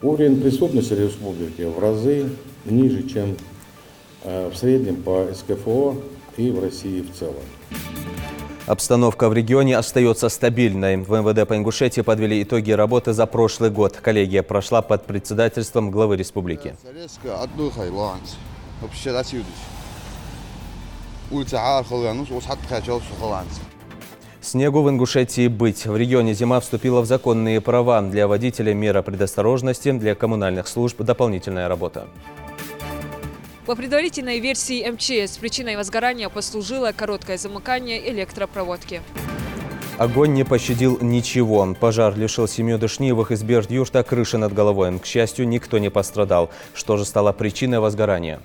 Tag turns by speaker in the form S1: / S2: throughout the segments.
S1: Уровень преступности республики в разы ниже, чем в среднем по СКФО и в России в целом.
S2: Обстановка в регионе остается стабильной. В МВД по Ингушетии подвели итоги работы за прошлый год. Коллегия прошла под председательством главы республики. Снегу в Ингушетии быть. В регионе зима вступила в законные права. Для водителей мера предосторожности, для коммунальных служб дополнительная работа.
S3: По предварительной версии МЧС, причиной возгорания послужило короткое замыкание электропроводки.
S2: Огонь не пощадил ничего. Пожар лишил семью Дышниевых из Бердюжта крыши над головой. К счастью, никто не пострадал. Что же стало причиной возгорания?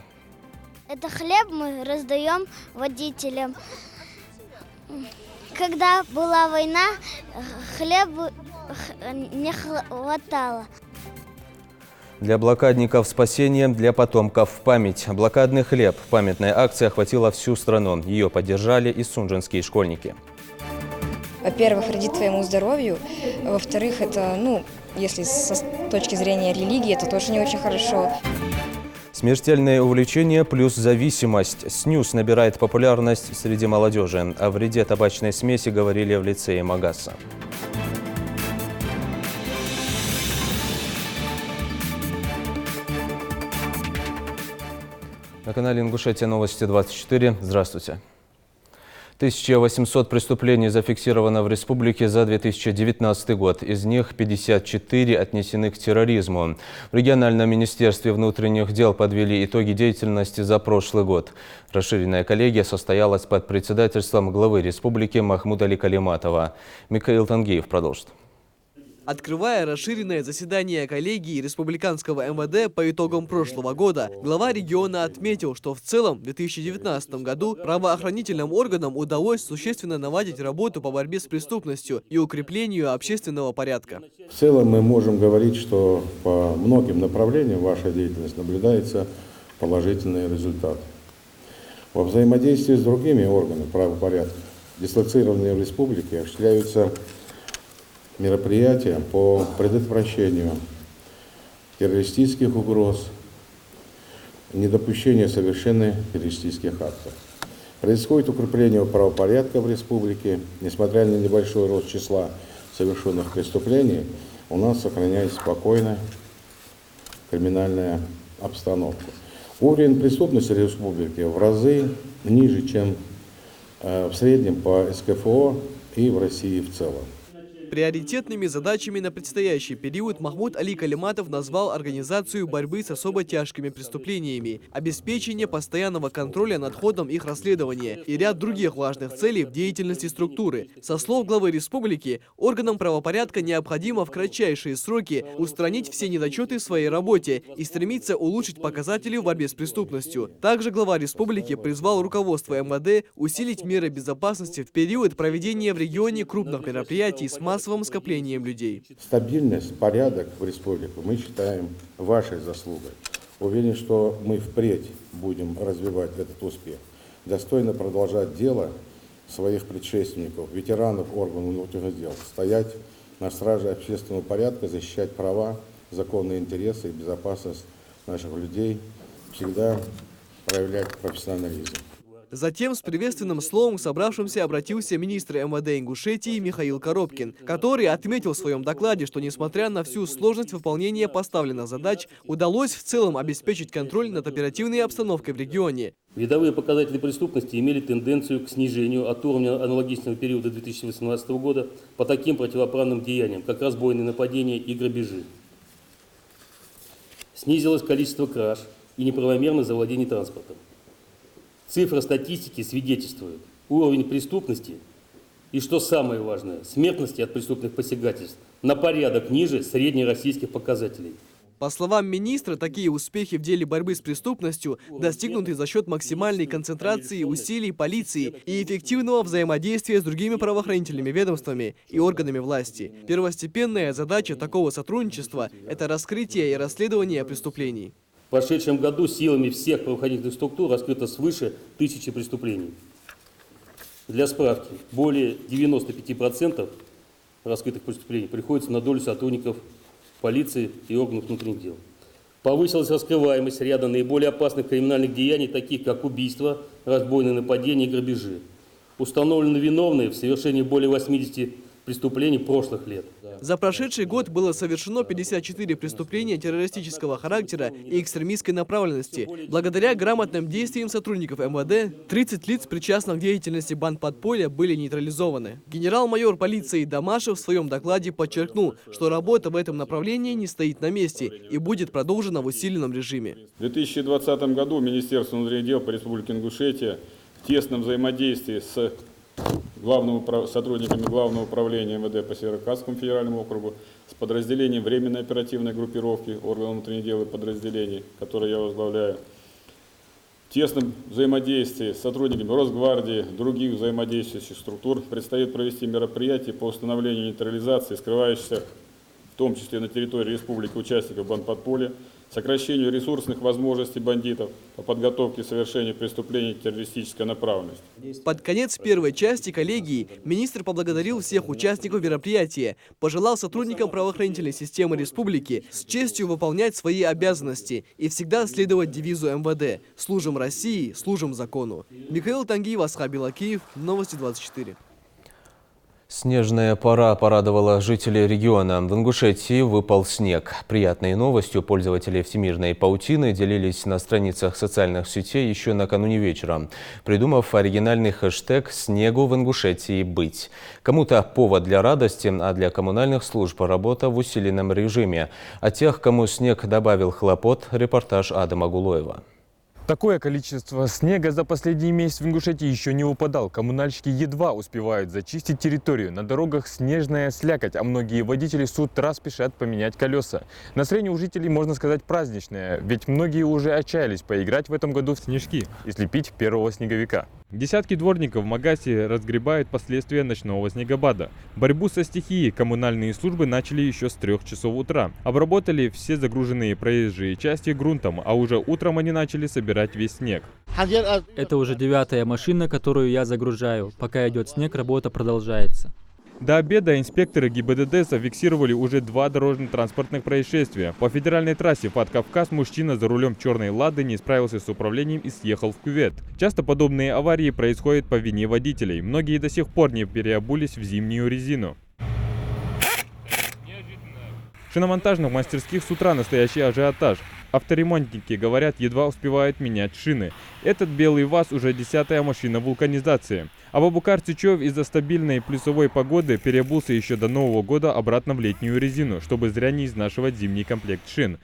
S4: Это хлеб мы раздаем водителям. Когда была война, хлеба не хватало.
S2: Для блокадников спасение, для потомков память. Блокадный хлеб. Памятная акция охватила всю страну. Ее поддержали и сунжинские школьники.
S5: Во-первых, вредит твоему здоровью. Во-вторых, это, если с точки зрения религии, это тоже не очень хорошо.
S2: Смертельное увлечение плюс зависимость. Снюс набирает популярность среди молодежи. О вреде табачной смеси говорили в лицее Магаса. На канале Ингушетия новости 24. Здравствуйте. 1800 преступлений зафиксировано в республике за 2019 год. Из них 54 отнесены к терроризму. В региональном министерстве внутренних дел подвели итоги деятельности за прошлый год. Расширенная коллегия состоялась под председательством главы республики Махмуда Али Калиматова. Михаил Тангеев продолжит.
S6: Открывая расширенное заседание коллегии республиканского МВД по итогам прошлого года, глава региона отметил, что в целом в 2019 году правоохранительным органам удалось существенно наладить работу по борьбе с преступностью и укреплению общественного порядка.
S1: В целом мы можем говорить, что по многим направлениям ваша деятельность наблюдается положительный результат. Во взаимодействии с другими органами правопорядка, дислоцированные в республике, осуществляются мероприятия по предотвращению террористических угроз, недопущению совершения террористических актов. Происходит укрепление правопорядка в республике. Несмотря на небольшой рост числа совершенных преступлений, у нас сохраняется спокойная криминальная обстановка. Уровень преступности республики в разы ниже, чем в среднем по СКФО и в России в целом.
S6: Приоритетными задачами на предстоящий период Махмуд Али Калиматов назвал организацию борьбы с особо тяжкими преступлениями, обеспечение постоянного контроля над ходом их расследования и ряд других важных целей в деятельности структуры. Со слов главы республики, органам правопорядка необходимо в кратчайшие сроки устранить все недочеты в своей работе и стремиться улучшить показатели в борьбе с преступностью. Также глава республики призвал руководство МВД усилить меры безопасности в период проведения в регионе крупных мероприятий с массовым скоплением людей.
S1: Стабильность, порядок в республике мы считаем вашей заслугой. Уверен, что мы впредь будем развивать этот успех. Достойно продолжать дело своих предшественников, ветеранов органов внутренних дел, стоять на страже общественного порядка, защищать права, законные интересы и безопасность наших людей, всегда проявлять профессионализм.
S6: Затем с приветственным словом к собравшимся обратился министр МВД Ингушетии Михаил Коробкин, который отметил в своем докладе, что несмотря на всю сложность выполнения поставленных задач, удалось в целом обеспечить контроль над оперативной обстановкой в регионе.
S7: Видовые показатели преступности имели тенденцию к снижению от уровня аналогичного периода 2018 года по таким противоправным деяниям, как разбойные нападения и грабежи. Снизилось количество краж и неправомерное завладение транспортом. Цифры статистики свидетельствуют, уровень преступности и, что самое важное, смертности от преступных посягательств на порядок ниже среднероссийских показателей.
S6: По словам министра, такие успехи в деле борьбы с преступностью достигнуты за счет максимальной концентрации усилий полиции и эффективного взаимодействия с другими правоохранительными ведомствами и органами власти. Первостепенная задача такого сотрудничества – это раскрытие и расследование преступлений.
S7: В прошедшем году силами всех правоохранительных структур раскрыто свыше 1000 преступлений. Для справки, более 95% раскрытых преступлений приходится на долю сотрудников полиции и органов внутренних дел. Повысилась раскрываемость ряда наиболее опасных криминальных деяний, таких как убийства, разбойные нападения и грабежи. Установлены виновные в совершении более 80 преступлений прошлых лет.
S6: За прошедший год было совершено 54 преступления террористического характера и экстремистской направленности. Благодаря грамотным действиям сотрудников МВД 30 лиц, причастных к деятельности бандподполья, были нейтрализованы. Генерал-майор полиции Домашев в своем докладе подчеркнул, что работа в этом направлении не стоит на месте и будет продолжена в усиленном режиме.
S8: В 2020 году Министерство внутренних дел по Республике Ингушетия в тесном взаимодействии с сотрудниками Главного управления МВД по Северо-Кавказскому федеральному округу, с подразделением временной оперативной группировки органов внутренних дел и подразделений, которые я возглавляю, в тесном взаимодействии с сотрудниками Росгвардии, других взаимодействующих структур предстоит провести мероприятия по установлению нейтрализации скрывающихся, в том числе на территории республики, участников бандподполья, сокращению ресурсных возможностей бандитов по подготовке и совершению преступлений террористической направленности.
S6: Под конец первой части коллегии министр поблагодарил всех участников мероприятия, пожелал сотрудникам правоохранительной системы республики с честью выполнять свои обязанности и всегда следовать девизу МВД «Служим России, служим закону». Михаил Тангиев, Асхаб Белакиев, Новости 24.
S2: Снежная пора порадовала жителей региона. В Ингушетии выпал снег. Приятной новостью пользователи всемирной паутины делились на страницах социальных сетей еще накануне вечера, придумав оригинальный хэштег «Снегу в Ингушетии быть». Кому-то повод для радости, а для коммунальных служб работа в усиленном режиме. А тех, кому снег добавил хлопот, репортаж Адама Гулоева.
S9: Такое количество снега за последний месяц в Ингушетии еще не выпадал. Коммунальщики едва успевают зачистить территорию. На дорогах снежная слякоть, а многие водители с утра спешат поменять колеса. Настроение у жителей, можно сказать, праздничное, ведь многие уже отчаялись поиграть в этом году в снежки и слепить первого снеговика. Десятки дворников в Магасе разгребают последствия ночного снегопада. Борьбу со стихией коммунальные службы начали еще с 3 часов утра. Обработали все загруженные проезжие части грунтом, а уже утром они начали собирать весь снег.
S10: Это уже 9-я машина, которую я загружаю. Пока идет снег, работа продолжается.
S9: До обеда инспекторы ГИБДД зафиксировали уже 2 дорожно-транспортных происшествия. По федеральной трассе Фат-Кавказ мужчина за рулем черной «Лады» не справился с управлением и съехал в кювет. Часто подобные аварии происходят по вине водителей. Многие до сих пор не переобулись в зимнюю резину. В шиномонтажных мастерских с утра настоящий ажиотаж. Авторемонтники, говорят, едва успевают менять шины. Этот белый ВАЗ уже 10-я машина вулканизации. Абубакар Цичев из-за стабильной плюсовой погоды переобулся еще до Нового года обратно в летнюю резину, чтобы зря не изнашивать зимний комплект шин.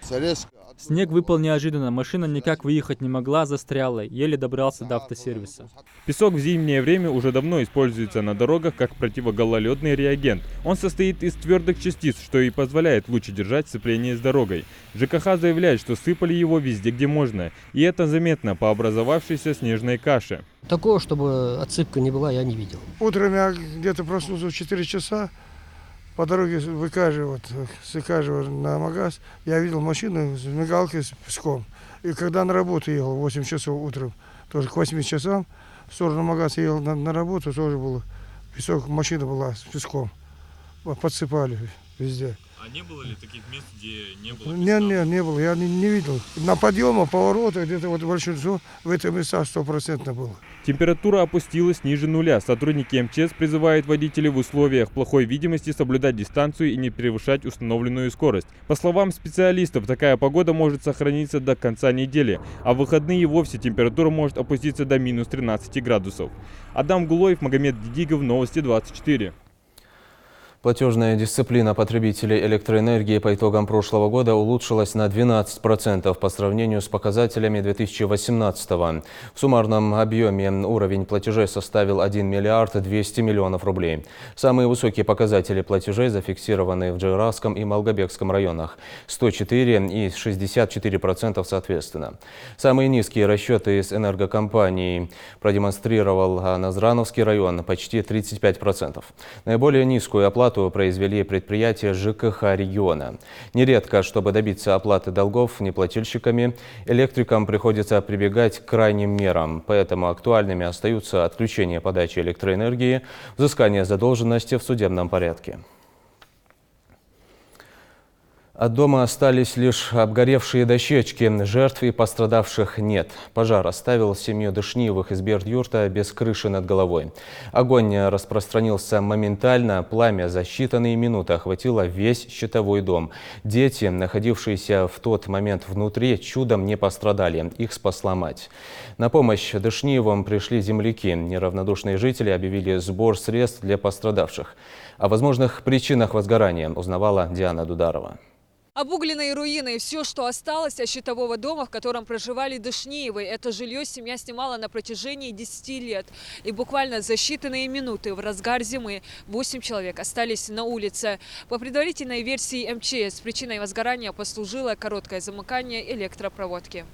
S10: Снег выпал неожиданно, машина никак выехать не могла, застряла, еле добрался до автосервиса.
S9: Песок в зимнее время уже давно используется на дорогах как противогололедный реагент. Он состоит из твердых частиц, что и позволяет лучше держать сцепление с дорогой. ЖКХ заявляет, что сыпали его везде, где можно, и это заметно по образовавшейся снежной каше.
S11: Такого, чтобы отсыпка не была, я не видел.
S12: Утром я где-то проснулся в 4 часа. По дороге с Икажева на Магаз я видел машину с мигалкой с песком. И когда на работу ехал в 8 часов утром, тоже к 8 часам, в сторону Магаза ехал на работу, тоже был песок, машина была с песком. Подсыпали везде.
S9: А не было ли таких мест, где не было песка?
S12: Нет, не было, я не видел. На подъемах, поворотах, где-то вот большинство в этом места 100% было.
S9: Температура опустилась ниже нуля. Сотрудники МЧС призывают водителей в условиях плохой видимости соблюдать дистанцию и не превышать установленную скорость. По словам специалистов, такая погода может сохраниться до конца недели, а в выходные и вовсе температура может опуститься до минус 13 градусов. Адам Гулоев, Магомед Дидигов, Новости 24.
S2: Платежная дисциплина потребителей электроэнергии по итогам прошлого года улучшилась на 12% по сравнению с показателями 2018 года. В суммарном объеме уровень платежей составил 1 миллиард 200 миллионов рублей. Самые высокие показатели платежей зафиксированы в Джейрасском и Малгобекском районах – 104 и 64% соответственно. Самые низкие расчеты из энергокомпаний продемонстрировал Назрановский район – почти 35%. Наиболее низкую оплату произвели предприятия ЖКХ региона. Нередко, чтобы добиться оплаты долгов неплательщиками, электрикам приходится прибегать к крайним мерам. Поэтому актуальными остаются отключение подачи электроэнергии, взыскание задолженности в судебном порядке. От дома остались лишь обгоревшие дощечки. Жертв и пострадавших нет. Пожар оставил семью Дышниевых из Бердюрта без крыши над головой. Огонь распространился моментально. Пламя за считанные минуты охватило весь щитовой дом. Дети, находившиеся в тот момент внутри, чудом не пострадали. Их спасла мать. На помощь Дышниевым пришли земляки. Неравнодушные жители объявили сбор средств для пострадавших. О возможных причинах возгорания узнавала Диана Дударова.
S3: Обугленные руины – все, что осталось от щитового дома, в котором проживали Дышниевы. Это жилье семья снимала на протяжении 10 лет. И буквально за считанные минуты в разгар зимы 8 человек остались на улице. По предварительной версии МЧС, причиной возгорания послужило короткое замыкание электропроводки.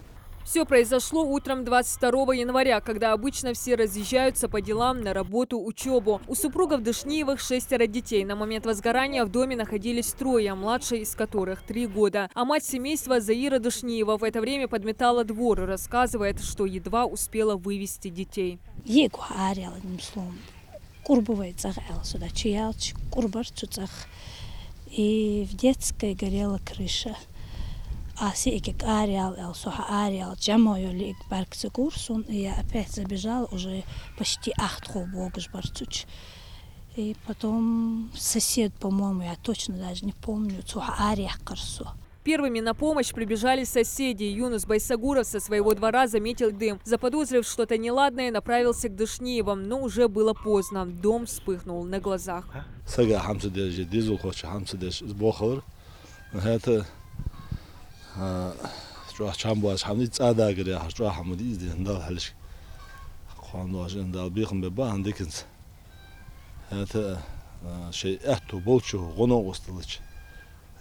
S3: Все произошло утром 22 января, когда обычно все разъезжаются по делам, на работу, учебу. У супругов Дышниевых 6 детей. На момент возгорания в доме находились 3, младшей из которых 3 года. А мать семейства Заира Дышниева в это время подметала двор и рассказывает, что едва успела вывести детей.
S13: И в детской горела крыша. А сикик ареал, элсуха ареал, джамою лик баркцегурсун, и я опять забежала, уже почти 8 богаш барцуч. И потом сосед, по-моему, я точно даже не помню, цуха ареах карсу.
S3: Первыми на помощь прибежали соседи. Юнус Байсагуров со своего двора заметил дым. Заподозрив что-то неладное, направился к Дышниевым, но уже было поздно. Дом вспыхнул на глазах.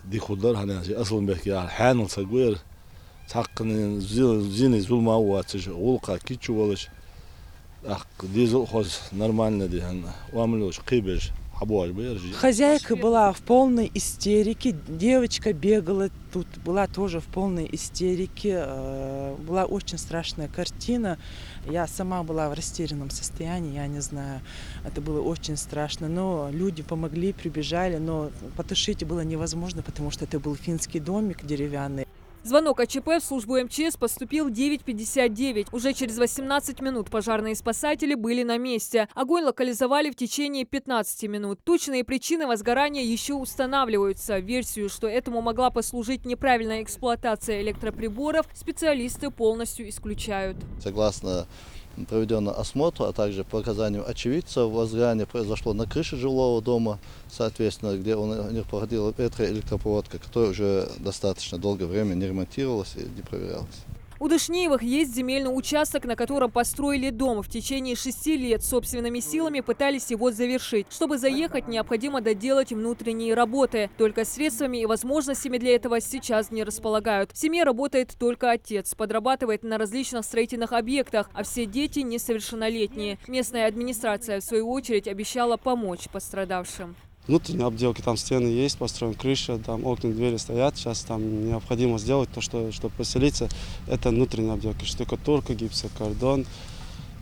S14: Дихудар ханasi aslan belki hanılsa guer hakkının zini zulma uatış ulqa kiçu oluş дизель хоз нормально дихан уамлош кибеш хабуаш бержи.
S15: Хозяйка была в полной истерике, девочка бегала тут, была тоже в полной истерике, была очень страшная картина. Я сама была в растерянном состоянии, я не знаю, это было очень страшно, но люди помогли, прибежали, но потушить было невозможно, потому что это был финский домик деревянный.
S3: Звонок о ЧП в службу МЧС поступил 9:59. Уже через 18 минут пожарные спасатели были на месте. Огонь локализовали в течение 15 минут. Точные причины возгорания еще устанавливаются. Версию, что этому могла послужить неправильная эксплуатация электроприборов, специалисты полностью исключают.
S14: Согласно проведенного осмотра, а также показаниям очевидцев, возгорание произошло на крыше жилого дома, соответственно, где у них проходила электропроводка, которая уже достаточно долгое время не ремонтировалась и не проверялась.
S3: У Дышниевых есть земельный участок, на котором построили дом. В течение 6 лет собственными силами пытались его завершить. Чтобы заехать, необходимо доделать внутренние работы. Только средствами и возможностями для этого сейчас не располагают. В семье работает только отец, подрабатывает на различных строительных объектах, а все дети несовершеннолетние. Местная администрация, в свою очередь, обещала помочь пострадавшим.
S16: Внутренние обделки, там стены есть, построен крыша, там окна, двери стоят. Сейчас там необходимо сделать то, что, чтобы поселиться, это внутренние обделки. Штукатурка, гипсокартон,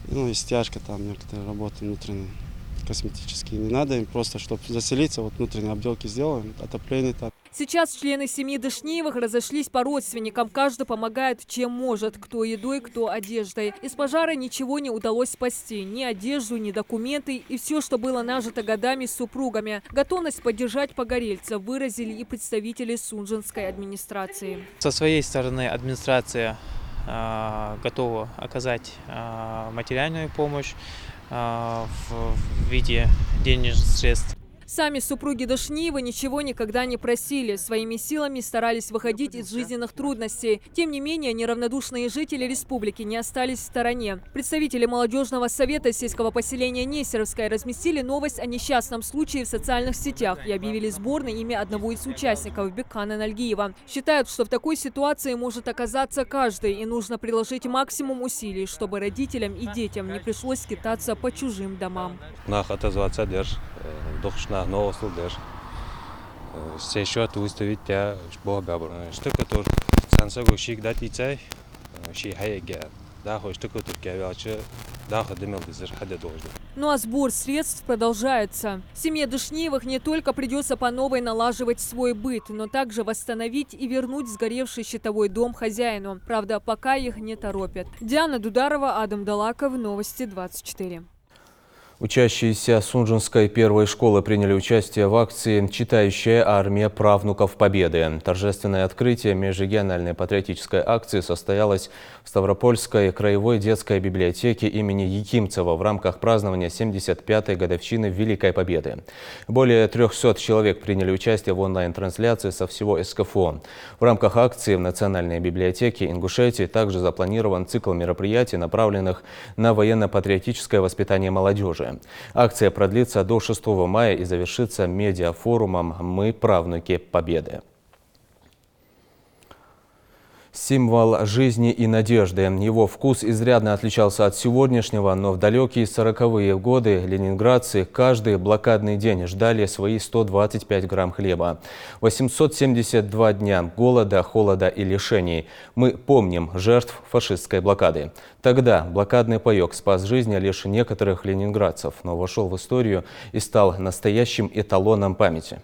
S16: ну и стяжка, там некоторые работы внутренние, косметические. Не надо им просто, чтобы заселиться, вот внутренние обделки сделаем, отопление там.
S3: Сейчас члены семьи Дышниевых разошлись по родственникам. Каждый помогает, чем может. Кто едой, кто одеждой. Из пожара ничего не удалось спасти. Ни одежду, ни документы. И все, что было нажито годами с супругами. Готовность поддержать погорельцев выразили и представители Сунжинской администрации.
S17: Со своей стороны администрация готова оказать материальную помощь в виде денежных средств.
S3: Сами супруги Дышниевы ничего никогда не просили. Своими силами старались выходить из жизненных трудностей. Тем не менее, неравнодушные жители республики не остались в стороне. Представители молодежного совета сельского поселения Несеровское разместили новость о несчастном случае в социальных сетях и объявили сбор на имя одного из участников – Бекана Нальгиева. Считают, что в такой ситуации может оказаться каждый, и нужно приложить максимум усилий, чтобы родителям и детям не пришлось скитаться по чужим домам.
S18: Новослов даже. Все еще выставить я богабр. Что который сансагу шик дать и цай, ши хайга, да хоть что который кавяче
S3: Ну а сбор средств продолжается. Семье Дышниевых не только придется по новой налаживать свой быт, но также восстановить и вернуть сгоревший щитовой дом хозяину. Правда, пока их не торопят. Диана Дударова, Адам Далаков, Новости 24.
S2: Учащиеся Сунжинской первой школы приняли участие в акции «Читающая армия правнуков Победы». Торжественное открытие межрегиональной патриотической акции состоялось в Ставропольской краевой детской библиотеке имени Якимцева в рамках празднования 75-й годовщины Великой Победы. Более 300 человек приняли участие в онлайн-трансляции со всего СКФО. В рамках акции в Национальной библиотеке Ингушетии также запланирован цикл мероприятий, направленных на военно-патриотическое воспитание молодежи. Акция продлится до 6 мая и завершится медиафорумом «Мы правнуки Победы». Символ жизни и надежды. Его вкус изрядно отличался от сегодняшнего, но в далекие 40-е годы ленинградцы каждый блокадный день ждали свои 125 грамм хлеба. 872 дня голода, холода и лишений. Мы помним жертв фашистской блокады. Тогда блокадный паёк спас жизни лишь некоторых ленинградцев, но вошел в историю и стал настоящим эталоном памяти.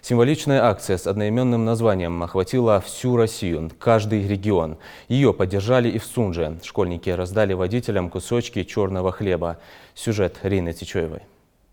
S2: Символичная акция с одноименным названием охватила всю Россию, каждый регион. Ее поддержали и в Сунже. Школьники раздали водителям кусочки черного хлеба. Сюжет Рины Тичоевой.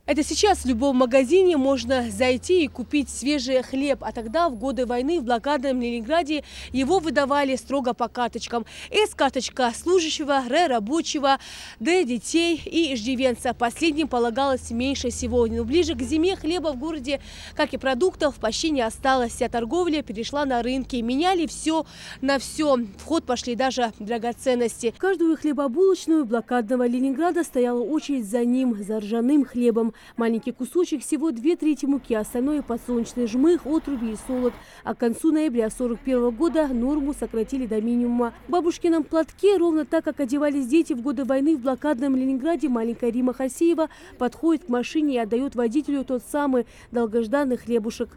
S19: Это сейчас в любом магазине можно зайти и купить свежий хлеб. А тогда, в годы войны, в блокадном Ленинграде его выдавали строго по карточкам. С-карточка служащего, Р рабочего, Д детей и иждивенца. Последним полагалось меньше всего. Но ближе к зиме хлеба в городе, как и продуктов, почти не осталось. Вся торговля перешла на рынки. Меняли все на все. В ход пошли даже драгоценности. В каждую хлебобулочную блокадного Ленинграда стояла очередь за ним, за ржаным хлебом. Маленький кусочек, всего 2/3 муки, остальное подсолнечный жмых, отруби и солод. А к концу ноября 1941 года норму сократили до минимума. В бабушкином платке, ровно так, как одевались дети в годы войны в блокадном Ленинграде, маленькая Рима Хасеева подходит к машине и отдает водителю тот самый долгожданный хлебушек.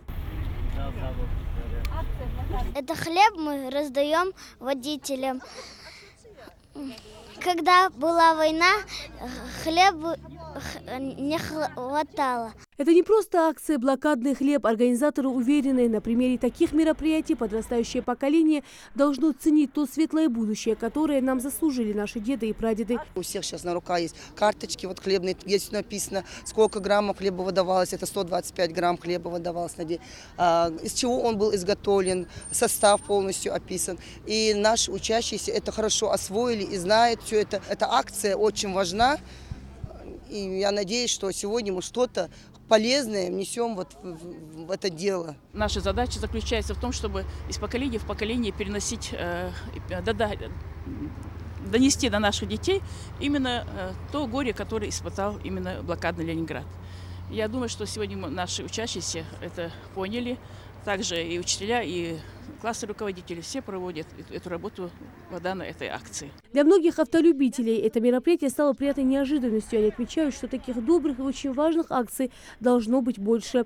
S4: Это хлеб мы раздаем водителям. Когда была война, хлеба не хватало.
S19: Это не просто акция «Блокадный хлеб». Организаторы уверены, на примере таких мероприятий подрастающее поколение должно ценить то светлое будущее, которое нам заслужили наши деды и прадеды.
S20: У всех сейчас на руках есть карточки вот хлебные, здесь написано, сколько граммов хлеба выдавалось. Это 125 грамм хлеба выдавалось на день. Из чего он был изготовлен, состав полностью описан. И наши учащиеся это хорошо освоили и знают все это. Эта акция очень важна. И я надеюсь, что сегодня мы что-то полезное внесем вот в это дело.
S21: Наша задача заключается в том, чтобы из поколения в поколение переносить, донести до наших детей именно то горе, которое испытал именно блокадный Ленинград. Я думаю, что сегодня наши учащиеся это поняли. Также и учителя, и классные руководители все проводят эту работу по данной этой акции.
S19: Для многих автолюбителей это мероприятие стало приятной неожиданностью. Они отмечают, что таких добрых и очень важных акций должно быть больше.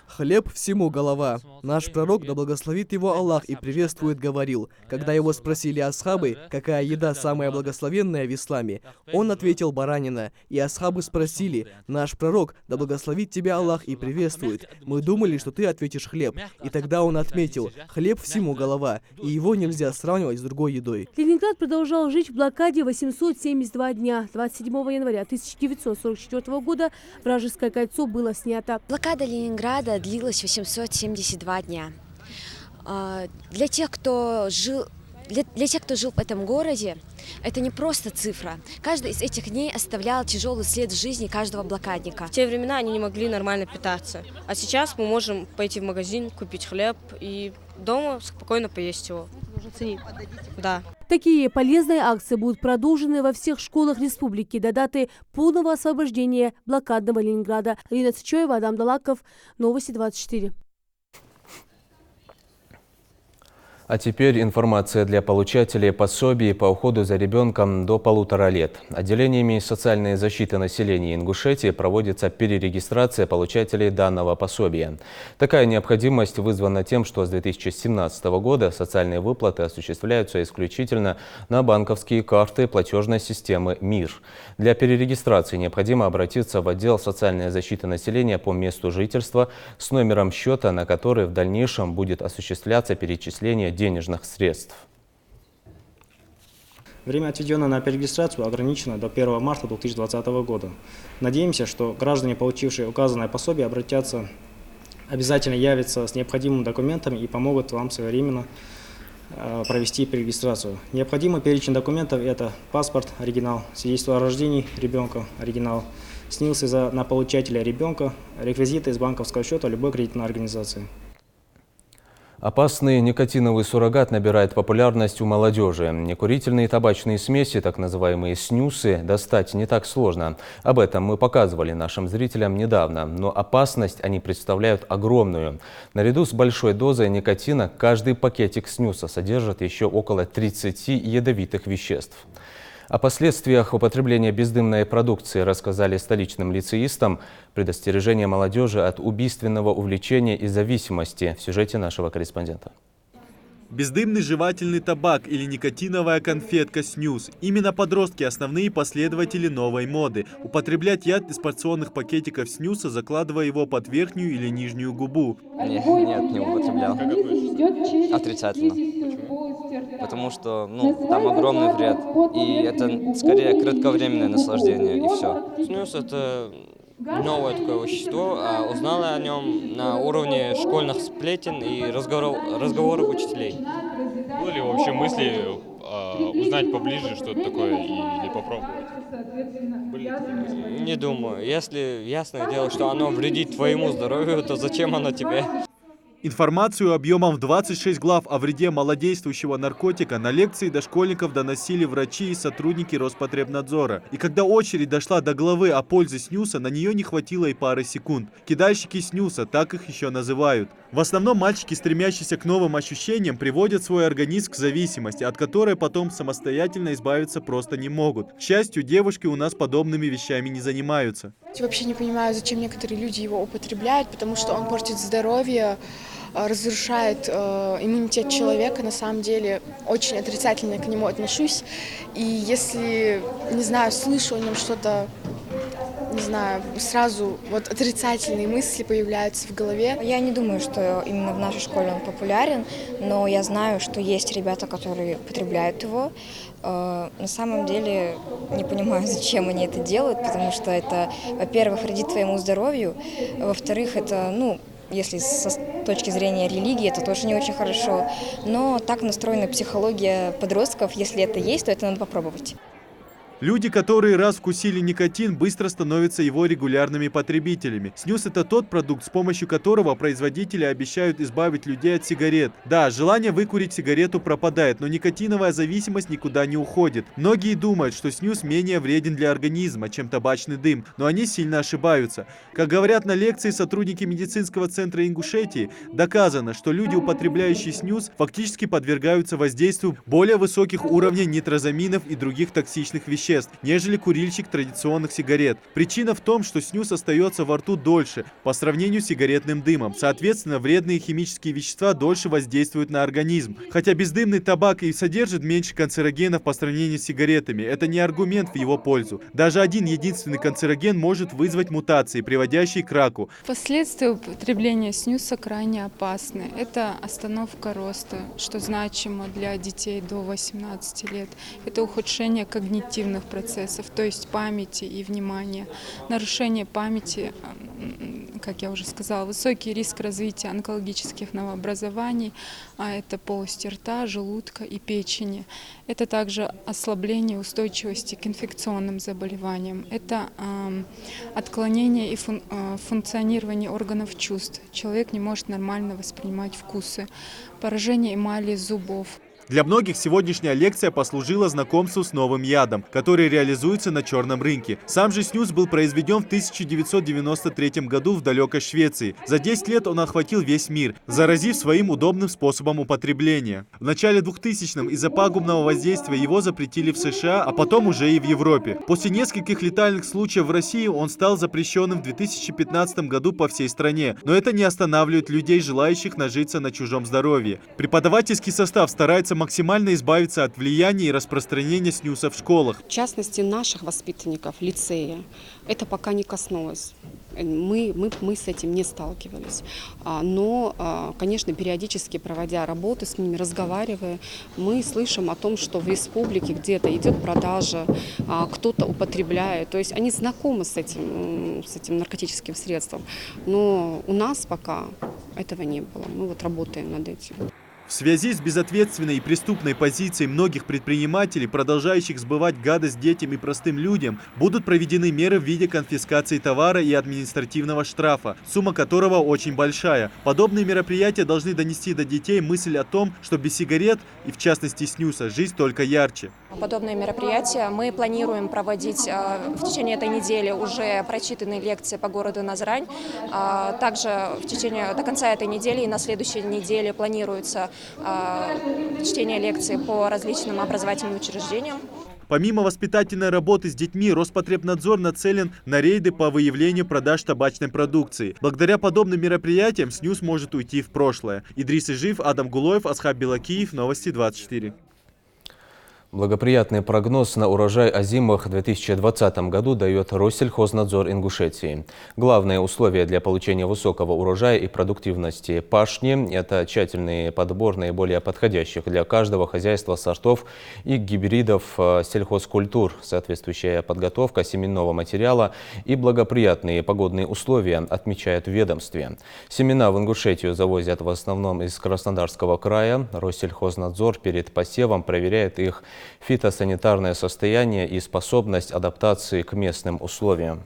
S6: Хлеб всему голова. Наш пророк, да благословит его Аллах и приветствует, говорил, когда его спросили асхабы, какая еда самая благословенная в исламе, он ответил: баранина. И асхабы спросили: наш пророк, да благословит тебя Аллах и приветствует, мы думали, что ты ответишь хлеб. И тогда он отметил: хлеб всему голова, и его нельзя сравнивать с другой едой.
S19: Ленинград продолжал жить в блокаде 872 дня. 27 января 1944 года Вражеское кольцо было снято.
S22: Блокада Ленинграда длилась 872 дня. Для тех, кто жил в этом городе, это не просто цифра. Каждый из этих дней оставлял тяжелый след в жизни каждого блокадника.
S23: В те времена они не могли нормально питаться. А сейчас мы можем пойти в магазин, купить хлеб и дома спокойно поесть его.
S19: Нужно ценить.
S23: Да.
S19: Такие полезные акции будут продолжены во всех школах республики до даты полного освобождения блокадного Ленинграда. Рина Тичоева, Адам Далаков, Новости 24.
S2: А теперь информация для получателей пособий по уходу за ребенком до 1,5 лет. Отделениями социальной защиты населения Ингушетии проводится перерегистрация получателей данного пособия. Такая необходимость вызвана тем, что с 2017 года социальные выплаты осуществляются исключительно на банковские карты платежной системы МИР. Для перерегистрации необходимо обратиться в отдел социальной защиты населения по месту жительства с номером счета, на который в дальнейшем будет осуществляться перечисление денежных средств.
S1: Время, отведенное на перерегистрацию, ограничено до 1 марта 2020 года. Надеемся, что граждане, получившие указанное пособие, обязательно явятся с необходимыми документами и помогут вам своевременно провести перерегистрацию. Необходимый перечень документов – это паспорт, оригинал, свидетельство о рождении ребенка, оригинал, СНИЛС на получателя ребенка, реквизиты из банковского счета любой кредитной организации.
S2: Опасный никотиновый суррогат набирает популярность у молодежи. Некурительные табачные смеси, так называемые снюсы, достать не так сложно. Об этом мы показывали нашим зрителям недавно. Но опасность они представляют огромную. Наряду с большой дозой никотина каждый пакетик снюса содержит еще около 30 ядовитых веществ. О последствиях употребления бездымной продукции рассказали столичным лицеистам. Предостережение молодежи от убийственного увлечения и зависимости в сюжете нашего корреспондента.
S6: Бездымный жевательный табак или никотиновая конфетка снюс. Именно подростки – основные последователи новой моды. Употреблять яд из порционных пакетиков снюса, закладывая его под верхнюю или нижнюю губу.
S5: Нет, не употреблял. Отрицательно. Потому что там огромный вред. И это скорее кратковременное наслаждение, и все. Снюс – это новое такое вещество, а узнала о нем на уровне школьных сплетен и разговоров учителей.
S9: Были ли вообще мысли узнать поближе, что это такое, или попробовать?
S5: Не думаю. Если ясное дело, что оно вредит твоему здоровью, то зачем оно тебе?
S6: Информацию объемом в 26 глав о вреде малодействующего наркотика на лекции дошкольников доносили врачи и сотрудники Роспотребнадзора. И когда очередь дошла до главы о пользе снюса, на нее не хватило и пары секунд. Кидальщики снюса, так их еще называют. В основном мальчики, стремящиеся к новым ощущениям, приводят свой организм к зависимости, от которой потом самостоятельно избавиться просто не могут. К счастью, девушки у нас подобными вещами не занимаются.
S7: Я вообще не понимаю, зачем некоторые люди его употребляют, потому что он портит здоровье, разрушает иммунитет человека. На самом деле очень отрицательно к нему отношусь. И если, не знаю, слышу о нем что-то, не знаю, сразу вот отрицательные мысли появляются в голове.
S24: Я не думаю, что именно в нашей школе он популярен, но я знаю, что есть ребята, которые потребляют его. На самом деле не понимаю, зачем они это делают, потому что это, во-первых, вредит твоему здоровью, во-вторых, это, если с точки зрения религии, это тоже не очень хорошо. Но так настроена психология подростков, если это есть, то это надо попробовать.
S6: Люди, которые раз вкусили никотин, быстро становятся его регулярными потребителями. Снюс – это тот продукт, с помощью которого производители обещают избавить людей от сигарет. Да, желание выкурить сигарету пропадает, но никотиновая зависимость никуда не уходит. Многие думают, что снюс менее вреден для организма, чем табачный дым, но они сильно ошибаются. Как говорят на лекции сотрудники медицинского центра Ингушетии, доказано, что люди, употребляющие снюс, фактически подвергаются воздействию более высоких уровней нитрозаминов и других токсичных веществ, нежели курильщик традиционных сигарет. Причина в том, что снюс остается во рту дольше по сравнению с сигаретным дымом. Соответственно, вредные химические вещества дольше воздействуют на организм. Хотя бездымный табак и содержит меньше канцерогенов по сравнению с сигаретами, это не аргумент в его пользу. Даже один единственный канцероген может вызвать мутации, приводящие к раку.
S25: Последствия употребления снюса крайне опасны. Это остановка роста, что значимо для детей до 18 лет. Это ухудшение когнитивных процессов, то есть памяти и внимания. Нарушение памяти, как я уже сказала, высокий риск развития онкологических новообразований, а это полости рта, желудка и печени. Это также ослабление устойчивости к инфекционным заболеваниям. Это отклонение и функционирование органов чувств. Человек не может нормально воспринимать вкусы. Поражение эмали зубов.
S8: Для многих сегодняшняя лекция послужила знакомству с новым ядом, который реализуется на черном рынке. Сам же снюс был произведен в 1993 году в далекой Швеции. За 10 лет он охватил весь мир, заразив своим удобным способом употребления. В начале 2000-м из-за пагубного воздействия его запретили в США, а потом уже и в Европе. После нескольких летальных случаев в России он стал запрещенным в 2015 году по всей стране. Но это не останавливает людей, желающих нажиться на чужом здоровье. Преподавательский состав старается максимально избавиться от влияния и распространения снюса в школах.
S10: В частности, наших воспитанников лицея это пока не коснулось. Мы с этим не сталкивались. Но, конечно, периодически проводя работы с ними, разговаривая, мы слышим о том, что в республике где-то идет продажа, кто-то употребляет. То есть они знакомы с этим наркотическим средством. Но у нас пока этого не было. Мы вот работаем над этим.
S8: В связи с безответственной и преступной позицией многих предпринимателей, продолжающих сбывать гадость детям и простым людям, будут проведены меры в виде конфискации товара и административного штрафа, сумма которого очень большая. Подобные мероприятия должны донести до детей мысль о том, что без сигарет и в частности снюса жизнь только ярче.
S24: Подобные мероприятия мы планируем проводить в течение этой недели, уже прочитанные лекции по городу Назрань. Также до конца этой недели и на следующей неделе планируется чтение лекций по различным образовательным учреждениям.
S8: Помимо воспитательной работы с детьми, Роспотребнадзор нацелен на рейды по выявлению продаж табачной продукции. Благодаря подобным мероприятиям снюс может уйти в прошлое. Идрис Ижиев, Адам Гулоев, Асхаб Белакиев, Новости 24.
S2: Благоприятный прогноз на урожай озимых в 2020 году дает Россельхознадзор Ингушетии. Главные условия для получения высокого урожая и продуктивности пашни – это тщательный подбор наиболее подходящих для каждого хозяйства сортов и гибридов сельхозкультур, соответствующая подготовка семенного материала и благоприятные погодные условия, отмечают в ведомстве. Семена в Ингушетию завозят в основном из Краснодарского края. Россельхознадзор перед посевом проверяет их фитосанитарное состояние и способность адаптации к местным условиям.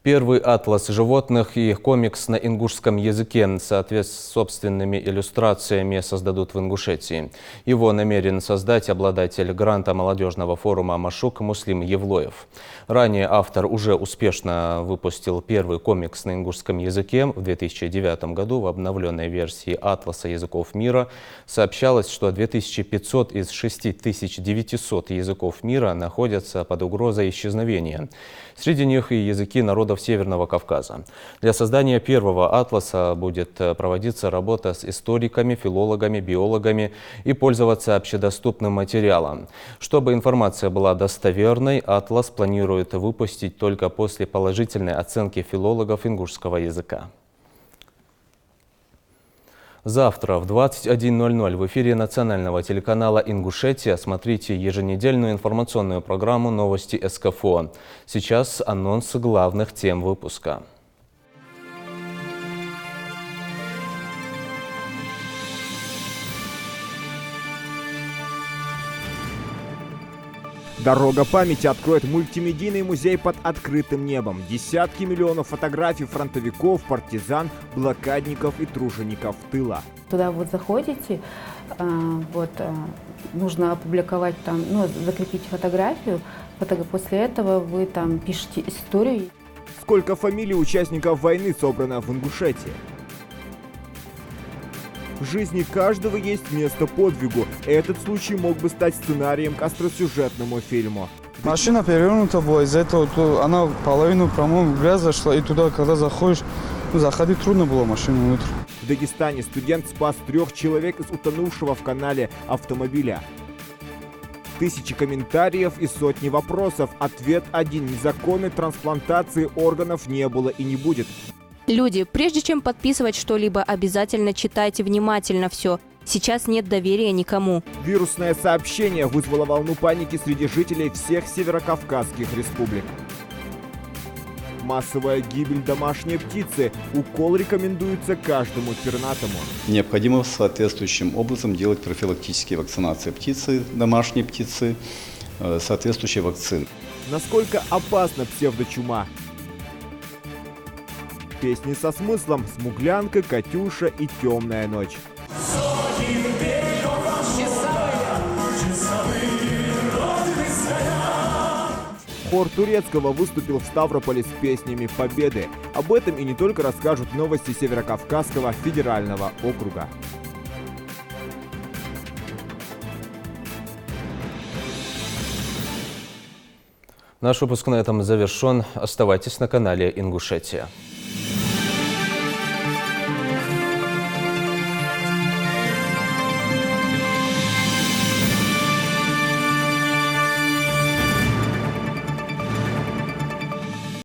S2: Первый атлас животных и комикс на ингушском языке с собственными иллюстрациями создадут в Ингушетии. Его намерен создать обладатель гранта молодежного форума «Машук» Муслим Евлоев. Ранее автор уже успешно выпустил первый комикс на ингушском языке. В 2009 году в обновленной версии «Атласа языков мира» сообщалось, что 2500 из 6900 языков мира находятся под угрозой исчезновения. Среди них и языки народов Северного Кавказа. Для создания первого атласа будет проводиться работа с историками, филологами, биологами и пользоваться общедоступным материалом. Чтобы информация была достоверной, атлас планирует выпустить только после положительной оценки филологов ингушского языка. Завтра в 21:00 в эфире национального телеканала «Ингушетия» смотрите еженедельную информационную программу «Новости СКФО». Сейчас анонс главных тем выпуска.
S11: Дорога памяти откроет мультимедийный музей под открытым небом. Десятки миллионов фотографий фронтовиков, партизан, блокадников и тружеников тыла.
S12: Туда вот заходите, нужно опубликовать там, закрепить фотографию. После этого вы там пишете историю.
S11: Сколько фамилий участников войны собрано в Ингушетии? В жизни каждого есть место подвигу. Этот случай мог бы стать сценарием к остросюжетному фильму.
S13: Машина перевернута была, из-за этого она половину, по-моему, грязь зашла, и туда, когда заходишь, заходить трудно было машину внутрь.
S11: В Дагестане студент спас 3 человек из утонувшего в канале автомобиля. Тысячи комментариев и сотни вопросов. Ответ один: незаконной трансплантации органов не было и не будет.
S26: Люди, прежде чем подписывать что-либо, обязательно читайте внимательно все. Сейчас нет доверия никому.
S11: Вирусное сообщение вызвало волну паники среди жителей всех северокавказских республик. Массовая гибель домашней птицы. Укол рекомендуется каждому пернатому.
S27: Необходимо соответствующим образом делать профилактические вакцинации птицы, домашней птицы, соответствующие вакцины.
S11: Насколько опасна псевдочума? Песни со смыслом: «Смуглянка», «Катюша» и «Темная ночь». Хор Турецкого выступил в Ставрополе с песнями победы. Об этом и не только расскажут новости Северокавказского федерального округа.
S2: Наш выпуск на этом завершен. Оставайтесь на канале Ингушетия.